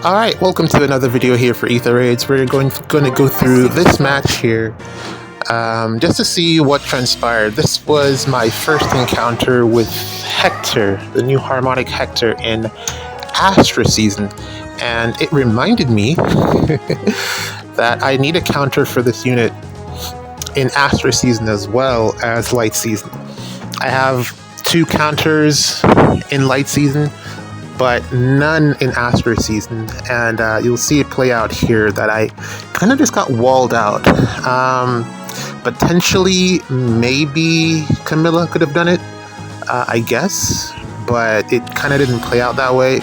Alright, welcome to another video here for Ether Raids. We're going to go through this match here just to see what transpired. This was my first encounter with Hector, the new harmonic Hector in Astra season, and it reminded me that I need a counter for this unit in Astra season as well as light season. I have 2 counters in light season, but none in Astra season, and you'll see it play out here that I kind of just got walled out. Potentially, maybe Camilla could have done it, I guess, but it kind of didn't play out that way,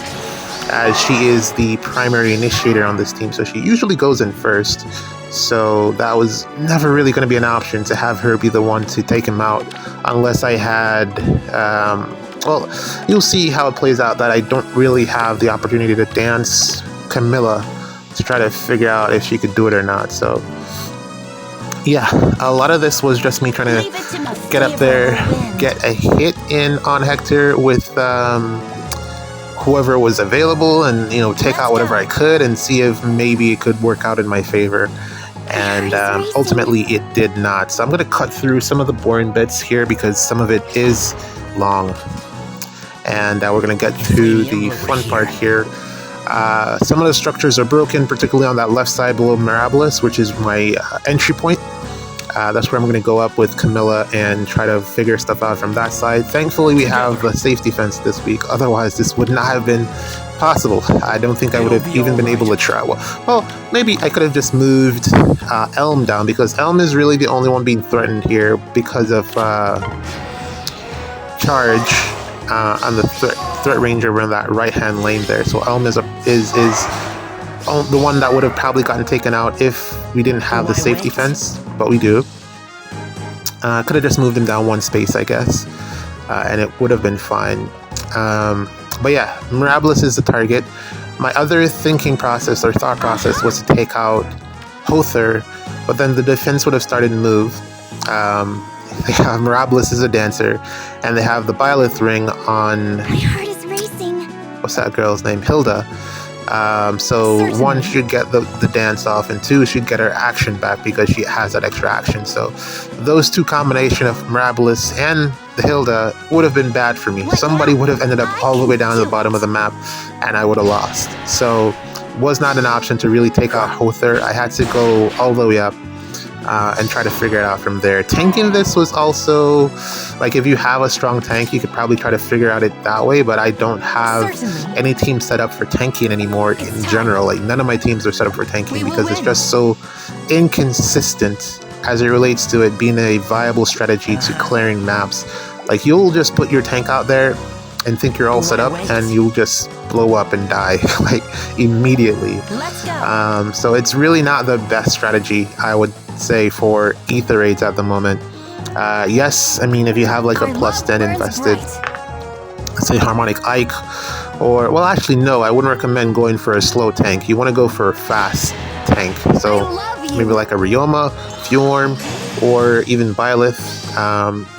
as she is the primary initiator on this team, so she usually goes in first, so that was never really going to be an option to have her be the one to take him out, unless I had... well, you'll see how it plays out that I don't really have the opportunity to dance Camilla to try to figure out if she could do it or not. So, yeah, a lot of this was just me trying to get up there, get a hit in on Hector with whoever was available, and take out whatever I could and see if maybe it could work out in my favor. And ultimately, it did not. So I'm going to cut through some of the boring bits here because some of it is long. And we're going to get to the fun part here. Some of the structures are broken, particularly on that left side below Mirabilis, which is my entry point. That's where I'm going to go up with Camilla and try to figure stuff out from that side. Thankfully, we have a safety fence this week. Otherwise, this would not have been possible. I don't think I would have even been able to try. Well, maybe I could have just moved Elm down, because Elm is really the only one being threatened here because of charge. On the threat range over in that right-hand lane there. So Elm is the one that would have probably gotten taken out if we didn't have the safety fence, but we do. Could have just moved him down 1 space, I guess, and it would have been fine. But yeah, Mirabilis is the target. My other thinking process or thought process was to take out Ather, but then the defense would have started to move. They have Mirabilis as a dancer, and they have the Byleth ring on... My heart is racing. What's that girl's name? Hilda. So certainly. 1 should get the dance off, and 2 should get her action back because she has that extra action. So those 2 combination of Mirabilis and the Hilda would have been bad for me. Somebody would have ended up all the way down to the bottom of the map, and I would have lost. So was not an option to really take out Ather. I had to go all the way up. And try to figure it out from there. Tanking this was also, like, if you have a strong tank, you could probably try to figure out it that way, but I don't have any team set up for tanking anymore in general. Like, none of my teams are set up for tanking because it's just so inconsistent as it relates to it being a viable strategy to clearing maps. Like, you'll just put your tank out there and think you're all set up, and you'll just blow up and die, like, immediately. So it's really not the best strategy, I would say, for Ether Raids at the moment. Yes, I mean, if you have like a plus 10 invested, let's say Harmonic Ike, or, well, actually, no, I wouldn't recommend going for a slow tank. You want to go for a fast tank. So maybe like a Ryoma, Fjorm, or even Byleth.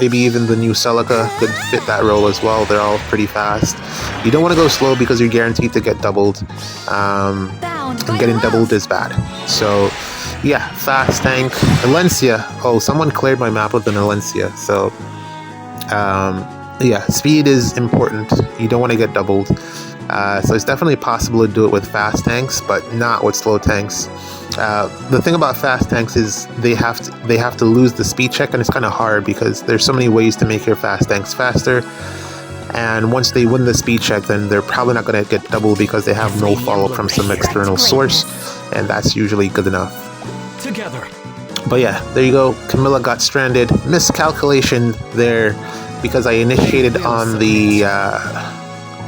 Maybe even the new Celica could fit that role as well. They're all pretty fast. You don't want to go slow because you're guaranteed to get doubled. And getting doubled is bad. So yeah, fast tank. Alencia. Oh, someone cleared my map with an Alencia. So yeah, speed is important. You don't want to get doubled. So it's definitely possible to do it with fast tanks, but not with slow tanks. The thing about fast tanks is they have to lose the speed check, and it's kind of hard because there's so many ways to make your fast tanks faster. And once they win the speed check, then they're probably not going to get doubled because they have no follow-up from some external source, and that's usually good enough. Together. But yeah, there you go. Camilla got stranded. Miscalculation there because I initiated on the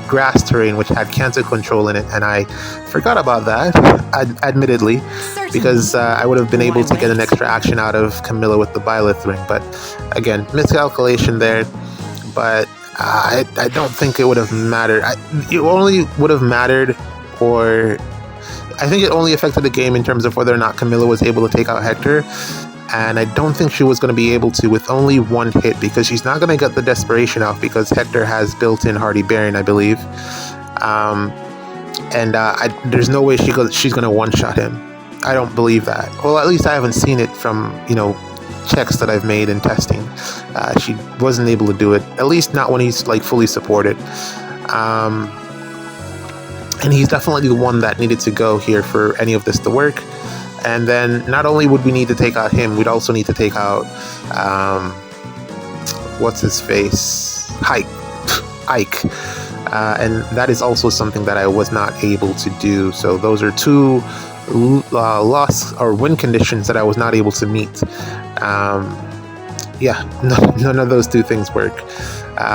grass terrain, which had cancer control in it, and I forgot about that, admittedly, because I would have been able to get an extra action out of Camilla with the Byleth ring. But again, miscalculation there. But I don't think it would have mattered. It only would have mattered, or I think it only affected the game in terms of whether or not Camilla was able to take out Hector. And I don't think she was going to be able to with only 1 hit, because she's not going to get the desperation off because Hector has built-in Hardy Bearing, I believe. and there's no way she's gonna one-shot him. I don't believe that. Well, at least I haven't seen it from, checks that I've made in testing. She wasn't able to do it, at least not when he's like fully supported. And he's definitely the one that needed to go here for any of this to work. And then not only would we need to take out him, we'd also need to take out what's his face, Ike. And that is also something that I was not able to do. So those are two loss or win conditions that I was not able to meet. None of those two things work.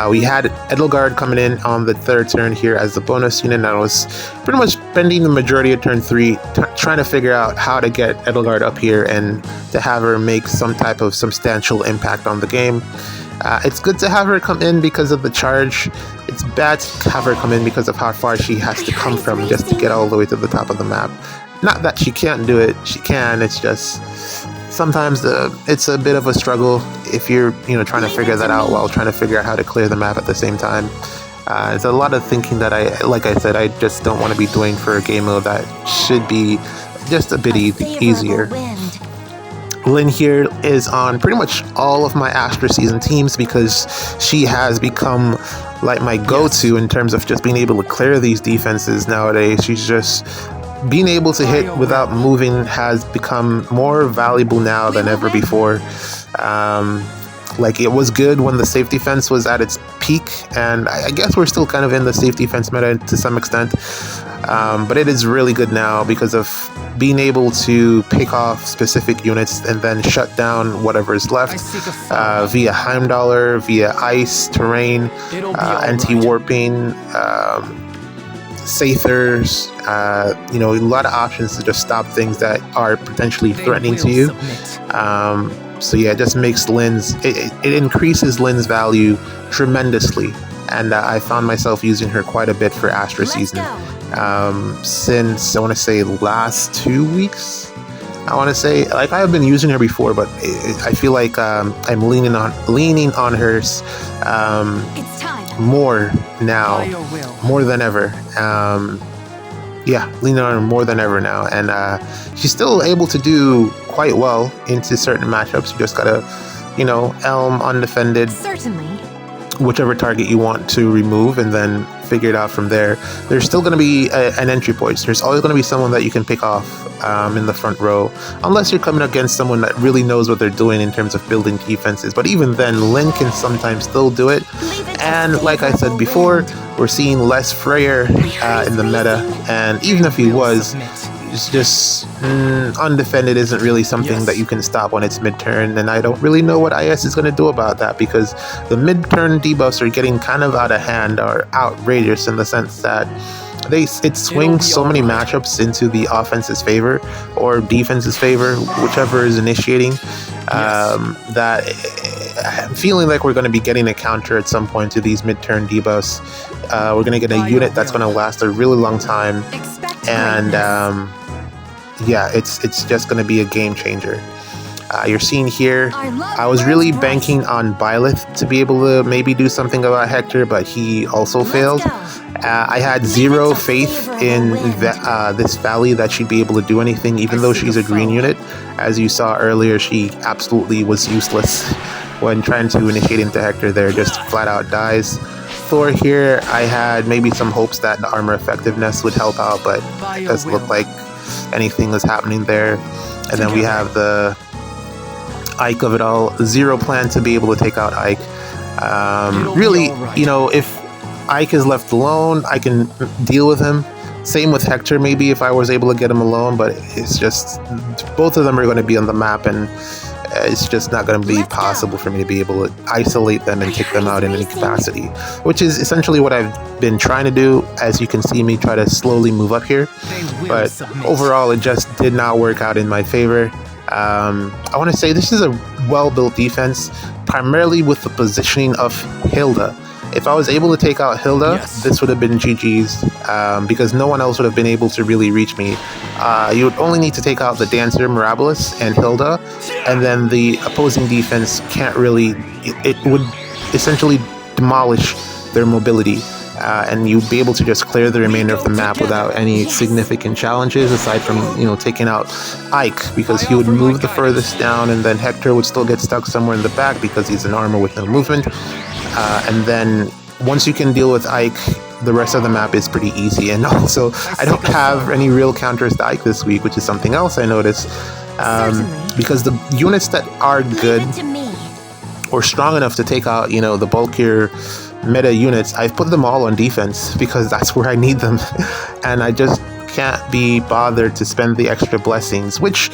We had Edelgard coming in on the third turn here as the bonus unit, and I was pretty much spending the majority of turn 3 trying to figure out how to get Edelgard up here and to have her make some type of substantial impact on the game. It's good to have her come in because of the charge. It's bad to have her come in because of how far she has to come from just to get all the way to the top of the map. Not that she can't do it, she can, it's just sometimes it's a bit of a struggle if you're trying to figure that out while trying to figure out how to clear the map at the same time. It's a lot of thinking that I just don't want to be doing for a game mode that should be just a bit easier. Lynn here is on pretty much all of my Astra season teams because she has become like my go-to in terms of just being able to clear these defenses nowadays. She's just being able to hit without moving has become more valuable now than ever before. Like, it was good when the safety fence was at its peak, and I guess we're still kind of in the safety fence meta to some extent, but it is really good now because of being able to pick off specific units and then shut down whatever is left via Heimdallr, via ice, terrain, anti-warping, Sathers, a lot of options to just stop things that are potentially threatening to you. So yeah, it just makes it increases Lynn's value tremendously, and I found myself using her quite a bit for Astra season since I want to say last 2 weeks. I have been using her before, but I feel like I'm leaning on her more now, more than ever. Leaning on her more than ever now, and she's still able to do quite well into certain matchups. You just gotta, Elm undefended, certainly, whichever target you want to remove, and then figure it out from there. There's still going to be an entry point. There's always going to be someone that you can pick off in the front row, unless you're coming against someone that really knows what they're doing in terms of building defenses. But even then, Lynn can sometimes still do it. And like I said before, we're seeing less Freyr in the meta, and even if he was, it's just undefended isn't really something that you can stop when it's mid-turn, and I don't really know what IS is going to do about that, because the mid-turn debuffs are getting kind of out of hand, or outrageous, in the sense that it swings so many matchups into the offense's favor or defense's favor, whichever is initiating, that I'm feeling like we're going to be getting a counter at some point to these mid-turn debuffs. We're going to get a unit that's going to last a really long time, and it's just going to be a game changer. You're seeing here, I was really banking on Byleth to be able to maybe do something about Hector, but he also failed. I had zero faith in this Valley that she'd be able to do anything, even though she's a green unit. As you saw earlier, she absolutely was useless when trying to initiate into Hector there, just flat out dies. Thor here, I had maybe some hopes that the armor effectiveness would help out, but it doesn't look like anything is happening there. And then we have the Ike of it all. Zero plan to be able to take out Ike. Really, if Ike is left alone, I can deal with him. Same with Hector, maybe, if I was able to get him alone, but it's just, both of them are going to be on the map, and it's just not going to be possible for me to be able to isolate them and take them out in any capacity, which is essentially what I've been trying to do, as you can see me try to slowly move up here. But overall, it just did not work out in my favor. I want to say this is a well-built defense, primarily with the positioning of Hilda. If I was able to take out Hilda, this would have been GG's, because no one else would have been able to really reach me. You would only need to take out the Dancer, Mirabilis, and Hilda, and then the opposing defense can't really, it would essentially demolish their mobility. and you'd be able to just clear the remainder of the map without any significant challenges, aside from, you know, taking out Ike, because he would move the furthest down, and then Hector would still get stuck somewhere in the back because he's an armor with no movement. And then once you can deal with Ike, the rest of the map is pretty easy. And also, I don't have any real counters to Ike this week, which is something else I noticed. Because the units that are good or strong enough to take out, you know, the bulkier meta units, I've put them all on defense because that's where I need them. And I just can't be bothered to spend the extra blessings, which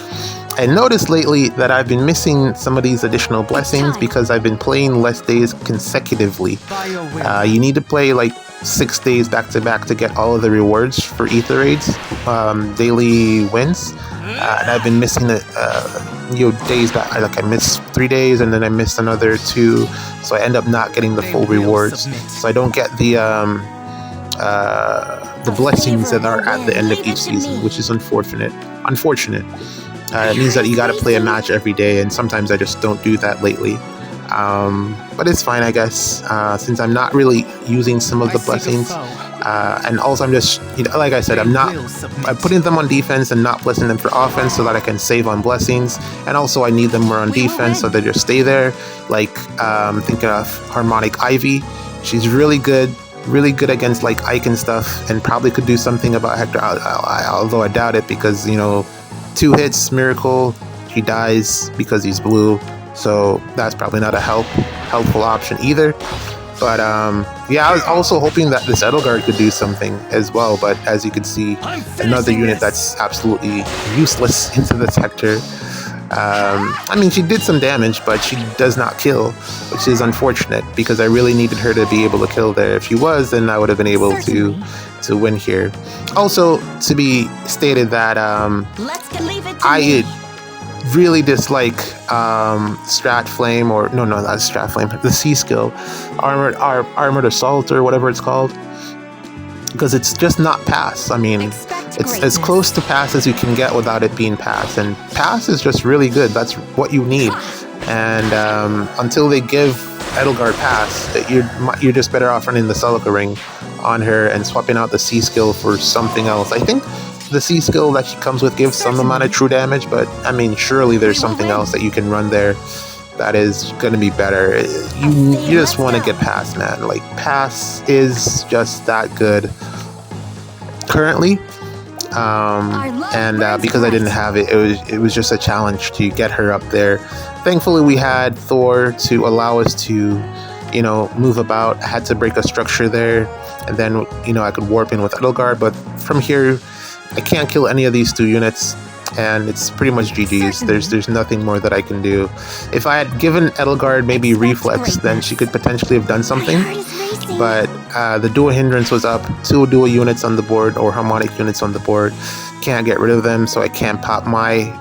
I noticed lately that I've been missing some of these additional blessings because I've been playing less days consecutively. You need to play like 6 days back to back to get all of the rewards for Ether raids, daily wins. And I've been missing it, you know, days back. Like I missed 3 days, and then I missed another 2, so I end up not getting the full rewards. So I don't get the blessings that are at the end of each season, which is unfortunate. It means that you got to play a match every day, and sometimes I just don't do that lately. But it's fine, I guess, since I'm not really using some of the blessings. And also I'm just, you know, like I said, I'm putting them on defense and not blessing them for offense so that I can save on blessings. And also I need them more on defense so they just stay there. Like, thinking of Harmonic Ivy. She's really good against like Ike and stuff, and probably could do something about Hector, although I doubt it, because, you know, 2 hits, miracle, he dies because he's blue. So that's probably not a helpful option either. But yeah, I was also hoping that this Edelgard could do something as well. But as you can see, another unit that's absolutely useless into this Hector. I mean, she did some damage, but she does not kill, which is unfortunate because I really needed her to be able to kill there. If she was, then I would have been able to win here. Also, to be stated that I really dislike Strat Flame, or no, not Strat Flame, the C skill, Armored Assault or whatever it's called, because it's just not pass. I mean, it's as close to pass as you can get without it being pass, and pass is just really good. That's what you need. And until they give Edelgard pass, you're just better off running the Celica Ring on her and swapping out the C skill for something else. I think the C skill that she comes with gives some amount of true damage, but I mean, surely there's something else that you can run there that is going to be better. You just want to get pass, man. Like, pass is just that good currently. And because I didn't have it, it was just a challenge to get her up there. Thankfully, we had Thor to allow us to, you know, move about. I had to break a structure there, and then, you know, I could warp in with Edelgard. But from here, I can't kill any of these 2 units, and it's pretty much GG's. There's nothing more that I can do. If I had given Edelgard maybe Reflex, then she could potentially have done something. But the dual hindrance was up, 2 dual units on the board, or harmonic units on the board. Can't get rid of them, so I can't pop my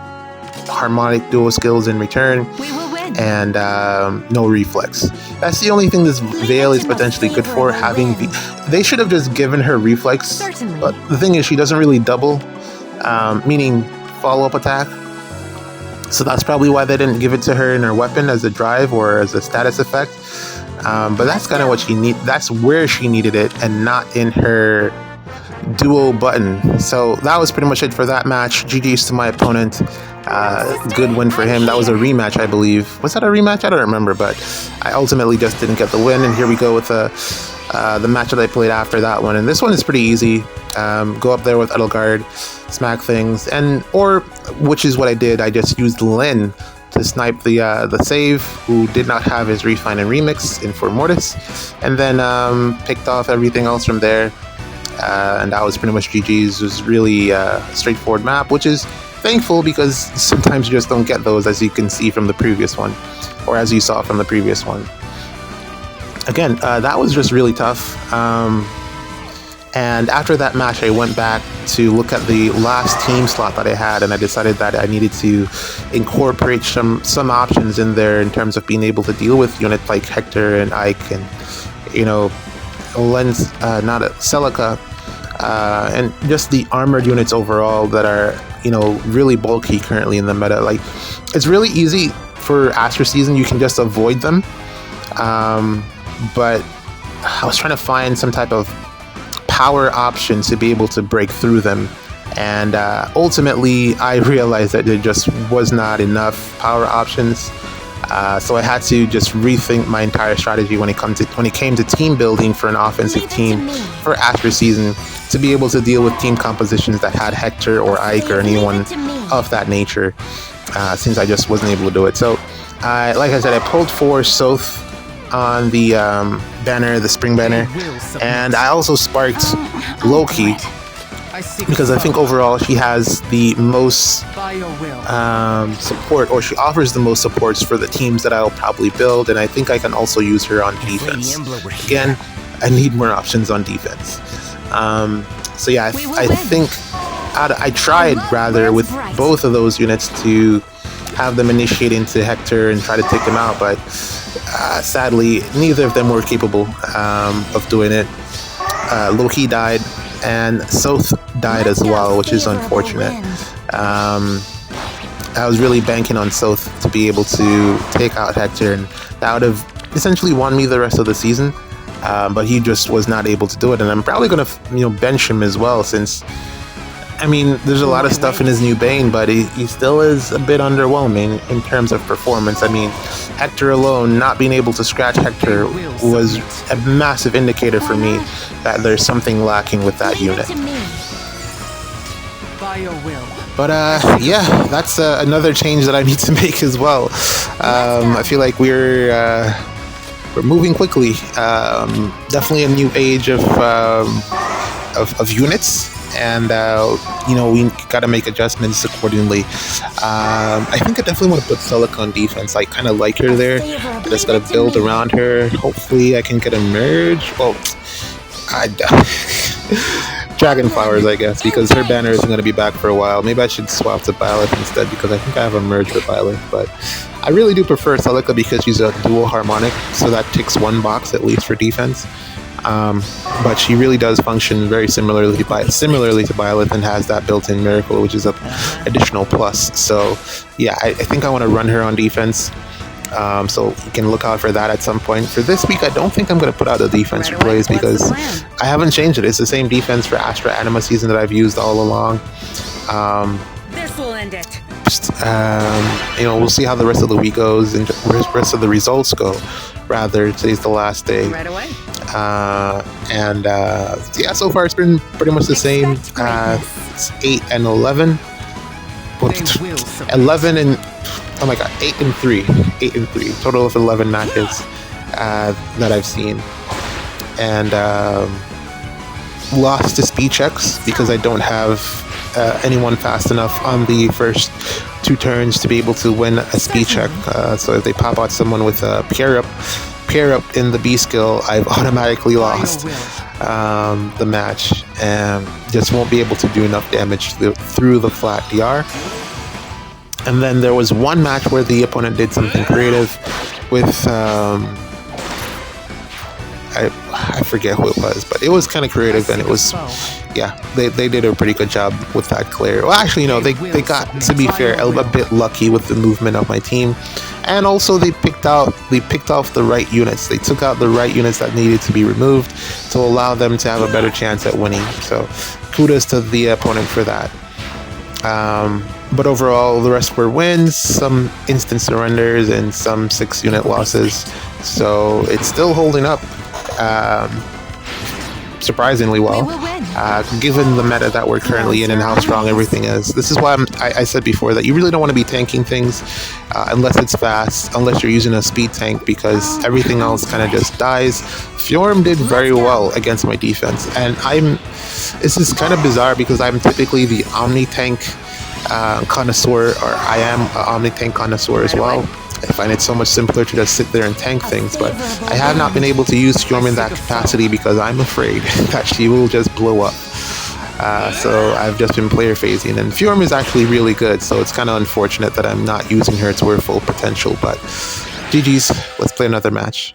harmonic dual skills in return. And no reflex. That's the only thing this Veil is potentially good for, having they should have just given her reflex. But the thing is, she doesn't really double, meaning follow-up attack. So that's probably why they didn't give it to her in her weapon as a drive or as a status effect. But that's kind of what she need. That's where she needed it, and not in her dual button. So that was pretty much it for that match. GG's to my opponent. Good win for him. That was a rematch, I believe. Was that a rematch? I don't remember, but I ultimately just didn't get the win. And here we go with the match that I played after that one. And this one is pretty easy. Go up there with Edelgard, smack things, or which is what I did. I just used Lin to snipe the save, who did not have his refine and remix in for Mortis, and then picked off everything else from there. And that was pretty much GG's. It was really a straightforward map, which is thankful because sometimes you just don't get those, as you can see from the previous one, or as you saw from the previous one. Again, that was just really tough. And after that match, I went back to look at the last team slot that I had, and I decided that I needed to incorporate some options in there in terms of being able to deal with units like Hector and Ike and, you know, Celica, and just the armored units overall that are, you know, really bulky currently in the meta. Like, it's really easy for Astra season. You can just avoid them, but I was trying to find some type of power option to be able to break through them. And ultimately, I realized that there just was not enough power options. So I had to just rethink my entire strategy when it came to team building for an offensive team for Astra season, to be able to deal with team compositions that had Hector or Ike or anyone of that nature, since I just wasn't able to do it. So, like I said, I pulled for Soth on the banner, the spring banner, and I also sparked Loki, because I think overall she has the most support, or she offers the most supports for the teams that I'll probably build, and I think I can also use her on defense. Again, I need more options on defense. So yeah, I think I tried rather with both of those units to have them initiate into Hector and try to take him out, but sadly neither of them were capable of doing it. Loki died, and Soth died as well, which is unfortunate. I was really banking on Soth to be able to take out Hector, and that would have essentially won me the rest of the season. But he just was not able to do it, and I'm probably gonna, bench him as well, since there's a lot of stuff in his new Bane, but he still is a bit underwhelming in terms of performance. Hector alone, not being able to scratch Hector was a massive indicator for me that there's something lacking with that unit. But yeah, that's another change that I need to make as well. I feel like we're moving quickly. Definitely a new age of units. And we gotta make adjustments accordingly. I think I definitely want to put Celica on defense. I kind of like her there. I just gotta build around her. Hopefully I can get a merge. Well, Dragon Flowers, I guess, because her banner isn't gonna be back for a while. Maybe I should swap to Byleth instead, because I think I have a merge with Byleth. But I really do prefer Celica because she's a dual harmonic, so that ticks one box at least for defense. But she really does function very similarly to Byleth, and has that built-in miracle, which is an additional plus. So yeah, I think I want to run her on defense. So you can look out for that at some point. For this week, I don't think I'm going to put out the defense replays, because I haven't changed it. It's the same defense for Astra Anima season that I've used all along. This will end it. We'll see how the rest of the week goes, and the rest of the results go. Rather, today's the last day. Right away. Yeah, so far it's been pretty much the same. It's 8 and 11. 11 and 8 and 3. Total of 11 matches that I've seen, and lost to speed checks because I don't have anyone fast enough on the first 2 turns to be able to win a speed check. So if they pop out someone with a pair up in the B skill, I've automatically lost the match, and just won't be able to do enough damage through the flat DR. And then there was one match where the opponent did something creative with I forget who it was, but it was kind of creative, and it was, yeah, they did a pretty good job with that clear. Well, actually, no, they got, to be fair, a bit lucky with the movement of my team, and also they picked off the right units. They took out the right units that needed to be removed to allow them to have a better chance at winning. So kudos to the opponent for that. But overall, the rest were wins, some instant surrenders, and some 6-unit losses. So it's still holding up surprisingly well, given the meta that we're currently in and how strong everything is. This is why I said before that you really don't want to be tanking things unless it's fast, unless you're using a speed tank, because everything else kind of just dies. Fjorm did very well against my defense, and this is kind of bizarre because I'm typically the Omni tank connoisseur, or I am an Omni tank connoisseur as well. I find it so much simpler to just sit there and tank things, but I have not been able to use Fjorm in that capacity because I'm afraid that she will just blow up. So I've just been player phasing, and Fjorm is actually really good, so it's kind of unfortunate that I'm not using her to her full potential, but GG's, let's play another match.